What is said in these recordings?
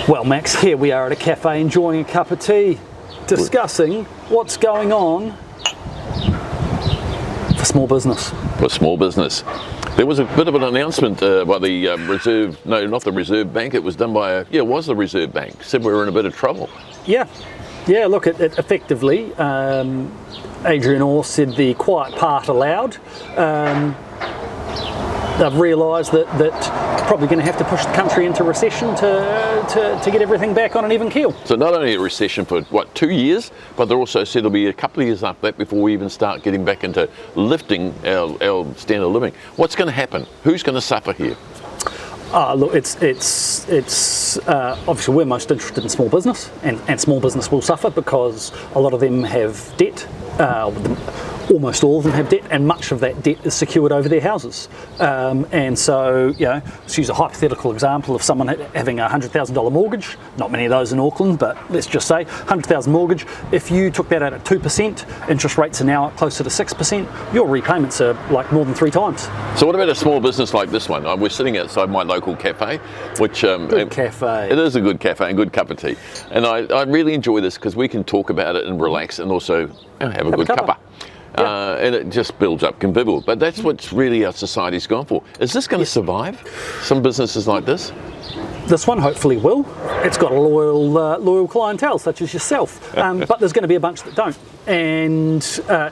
Well, Max, here we are at a cafe enjoying a cup of tea, discussing what's going on for small business. For small business. There was a bit of an announcement by the Reserve, no, not the Reserve Bank, it was done by, it was the Reserve Bank, said we were in a bit of trouble. Yeah, look, it effectively, Adrian Orr said the quiet part aloud. They've realised that probably going to have to push the country into recession to get everything back on an even keel. So not only a recession for, 2 years, but they also said it'll be a couple of years after that before we even start getting back into lifting our standard of living. What's going to happen? Who's going to suffer here? Look, it's obviously we're most interested in small business, and small business will suffer because a lot of them have debt. Almost all of them have debt, and much of that debt is secured over their houses. And so, let's use a hypothetical example of someone having a $100,000 mortgage. Not many of those in Auckland, but let's just say $100,000 mortgage. If you took that out at 2%, interest rates are now closer to 6%. Your repayments are like more than 3 times. So what about a small business like this one? We're sitting outside my local cafe, which good cafe. It is a good cafe and good cup of tea, and I really enjoy this because we can talk about it and relax, and also have a good cuppa. And it just builds up convivial. But that's what really our society's gone for. Is this going to survive? Some businesses like this? This one hopefully will. It's got a loyal clientele such as yourself, but there's going to be a bunch that don't. And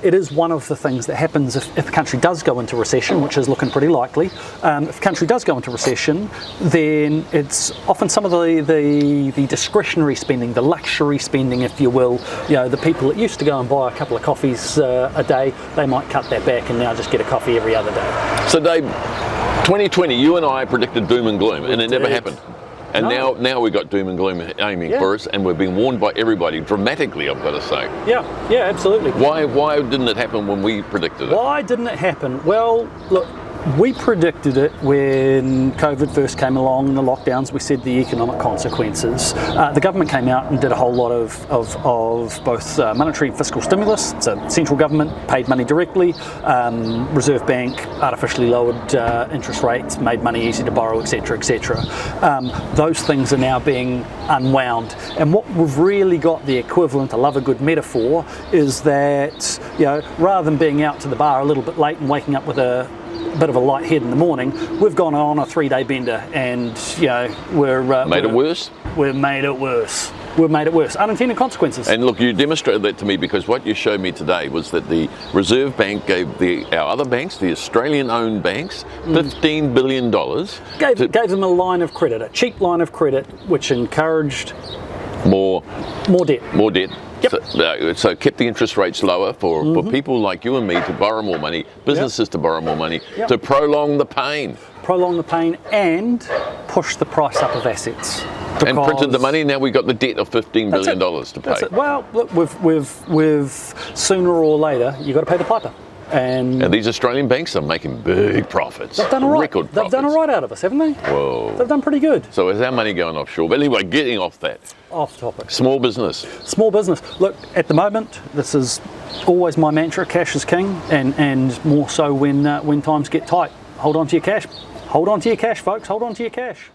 it is one of the things that happens if the country does go into recession, which is looking pretty likely. If the country does go into recession, then it's often some of the discretionary spending, the luxury spending, if you will. The people that used to go and buy a couple of coffees a day, they might cut that back and now just get a coffee every other day. So Dave, 2020, you and I predicted doom and gloom, and it never happened. And now we've got doom and gloom aiming for us, and we're being warned by everybody, dramatically, I've got to say. Yeah, absolutely. Why didn't it happen when we predicted it? Why didn't it happen? Well, look, we predicted it when COVID first came along and the lockdowns. We said the economic consequences. The government came out and did a whole lot of both monetary and fiscal stimulus. So central government paid money directly. Reserve Bank artificially lowered interest rates, made money easy to borrow, etc., etc. Those things are now being unwound. And what we've really got the equivalent, I love a good metaphor, is that rather than being out to the bar a little bit late and waking up with a bit of a light head in the morning, we've gone on a 3-day bender, and we're made it worse. We've made it worse. We've made it worse. Unintended consequences. And look, you demonstrated that to me because what you showed me today was that the Reserve Bank gave our other banks, the Australian-owned banks, $15 billion. Gave them a line of credit, a cheap line of credit, which encouraged more debt. More debt. Yep. So kept the interest rates lower for people like you and me to borrow more money, businesses to borrow more money, to prolong the pain. Prolong the pain and push the price up of assets. And printed the money. Now we've got the debt of $15 billion to pay. That's it. Well, look, we've sooner or later you've got to pay the piper. And these Australian banks are making big profits. They've done all right. Record profits. They've done all right out of us, haven't they? Whoa. They've done pretty good. So is our money going offshore? But anyway, getting off that. Off topic. Small business. Small business. Look, at the moment, this is always my mantra: cash is king, and more so when times get tight. Hold on to your cash. Hold on to your cash, folks. Hold on to your cash.